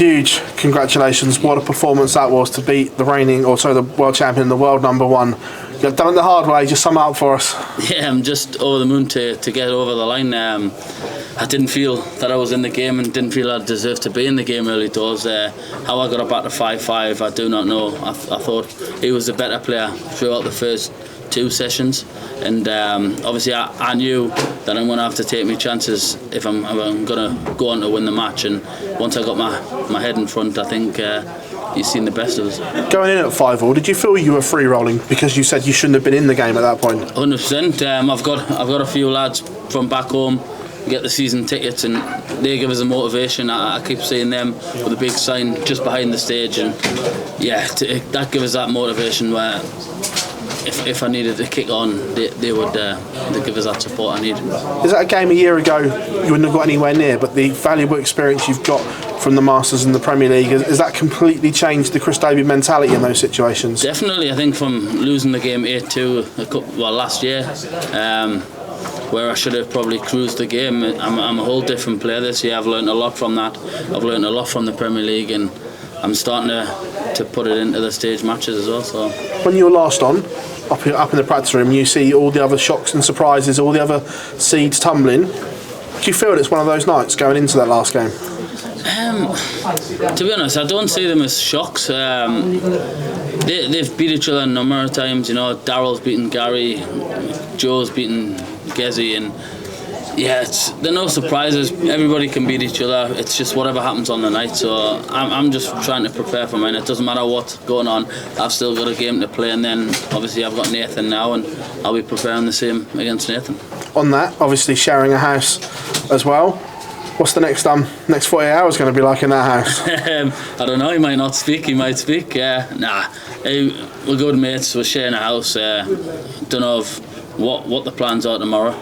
Huge congratulations. What a performance that was to beat the world champion, the world number one. You've done it the hard way. Just sum it up for us. Yeah, I'm just over the moon to get over the line. I didn't feel that I was in the game and didn't feel I deserved to be in the game early doors. How I got up back to 5-5, I do not know. I thought he was a better player throughout the first 2 sessions, and obviously I knew that I'm going to have to take my chances if I'm going to go on to win the match. And once I got my head in front, I think you've seen the best of us. Going in at 5-5, did you feel you were free rolling because you said you shouldn't have been in the game at that point? 100%. I've got a few lads from back home get the season tickets, and they give us a motivation. I keep seeing them with a big sign just behind the stage, and yeah, that gives us that motivation where if I needed to kick on, they would give us that support I need. Is that a game a year ago you wouldn't have got anywhere near, but the valuable experience you've got from the Masters and the Premier League, has that completely changed the Chris Dobey mentality in those situations? Definitely. I think from losing the game 8-2 last year, where I should have probably cruised the game, I'm a whole different player this year. I've learned a lot from that. I've learned a lot from the Premier League, and I'm starting to put it into the stage matches as well. So when you were last on, up in the practice room, you see all the other shocks and surprises, all the other seeds tumbling. Do you feel it's one of those nights going into that last game? To be honest, I don't see them as shocks. They've beat each other a number of times. You know, Daryl's beaten Gary, Joe's beaten Gezi, and yeah, they're no surprises. Everybody can beat each other. It's just whatever happens on the night. So I'm just trying to prepare for mine. It doesn't matter what's going on. I've still got a game to play, and then obviously I've got Nathan now, and I'll be preparing the same against Nathan. On that, obviously sharing a house as well. What's the next 48 hours going to be like in that house? I don't know. He might not speak. He might speak. We're good mates. We're sharing a house. Don't know what the plans are tomorrow.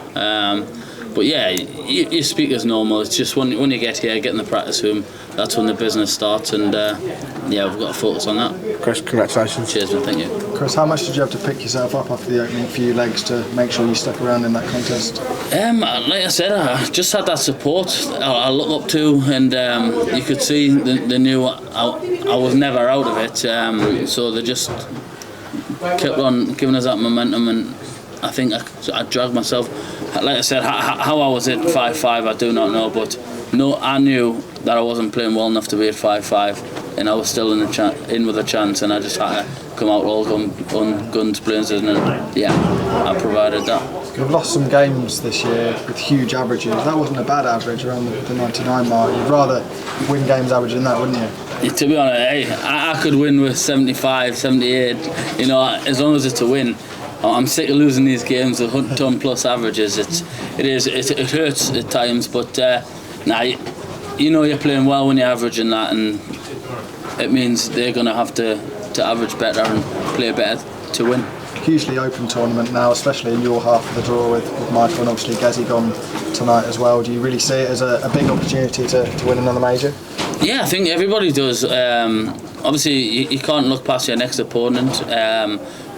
But yeah, you speak as normal. It's just when you get here, get in the practice room, that's when the business starts, and yeah, we've got to focus on that. Chris, congratulations. Cheers, man. Thank you. Chris, how much did you have to pick yourself up after the opening few legs to make sure you stuck around in that contest? Like I said, I just had that support I look up to, and you could see they knew I was never out of it, so they just kept on giving us that momentum, and I think I dragged myself. Like I said, how I was at 5-5, I do not know, but I knew that I wasn't playing well enough to be at 5-5, and I was still in with a chance, and I just had to come out all guns blazing, and yeah, I provided that. You've lost some games this year with huge averages. That wasn't a bad average around the 99 mark. You'd rather win games averaging that, wouldn't you? To be honest, I could win with 75, 78, you know, as long as it's a win. I'm sick of losing these games with 100 plus averages. It hurts at times, but you know you're playing well when you're averaging that, and it means they're going to have to average better and play better to win. Hugely open tournament now, especially in your half of the draw with Michael and obviously Gezi gone tonight as well. Do you really see it as a big opportunity to win another major? Yeah, I think everybody does. Obviously, you can't look past your next opponent.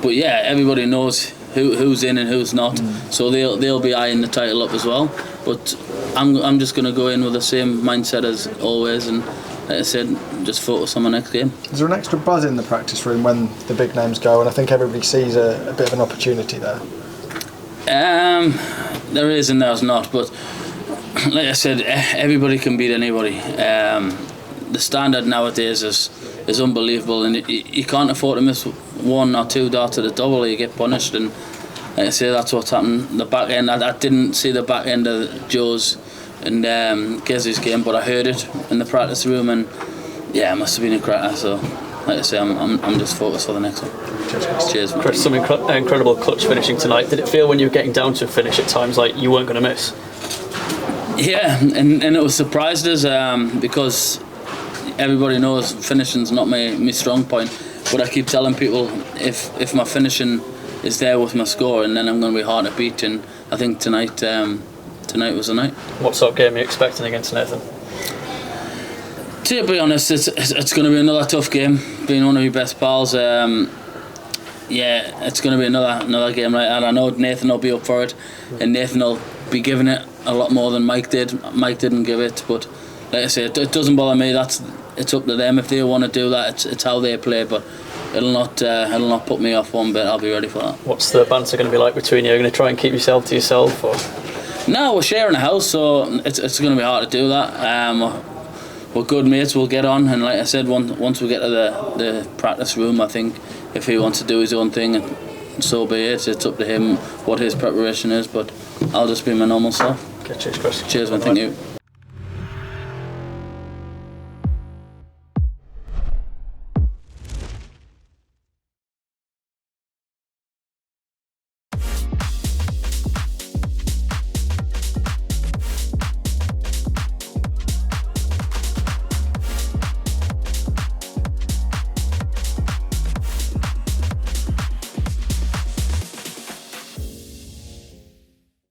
But yeah, everybody knows who's in and who's not, so they'll be eyeing the title up as well. But I'm just going to go in with the same mindset as always, and like I said, just focus on my next game. Is there an extra buzz in the practice room when the big names go, and I think everybody sees a bit of an opportunity there? There is and there's not, but like I said, everybody can beat anybody. The standard nowadays is unbelievable, and you can't afford to miss 1 or 2 darts at the double, or you get punished. And like I say, that's what's happened. The back end, I didn't see the back end of Joe's and Gezi's game, but I heard it in the practice room, and yeah, it must have been a cracker. So like I say, I'm just focused for the next one. Cheers. Chris, some incredible clutch finishing tonight. Did it feel when you were getting down to a finish at times like you weren't going to miss? Yeah, and it was surprised us because everybody knows finishing's not my strong point, but I keep telling people if my finishing is there with my score, and then I'm going to be hard to beat, and I think tonight was the night. What sort of game are you expecting against Nathan? To be honest, it's going to be another tough game, being one of your best pals. Yeah, it's going to be another game like that. I know Nathan will be up for it, and Nathan will be giving it a lot more than Mike did. Mike didn't give it, but like I say, it doesn't bother me. it's up to them if they want to do that. It's how they play, but it'll not put me off one bit. I'll be ready for that. What's the banter going to be like between you? Are you going to try and keep yourself to yourself, or? No, we're sharing a house, so it's going to be hard to do that. We're good mates. We'll get on, and like I said, once we get to the practice room, I think if he wants to do his own thing, so be it. It's up to him what his preparation is, but I'll just be my normal self. Okay, cheers, Chris. Cheers, man. Thank you.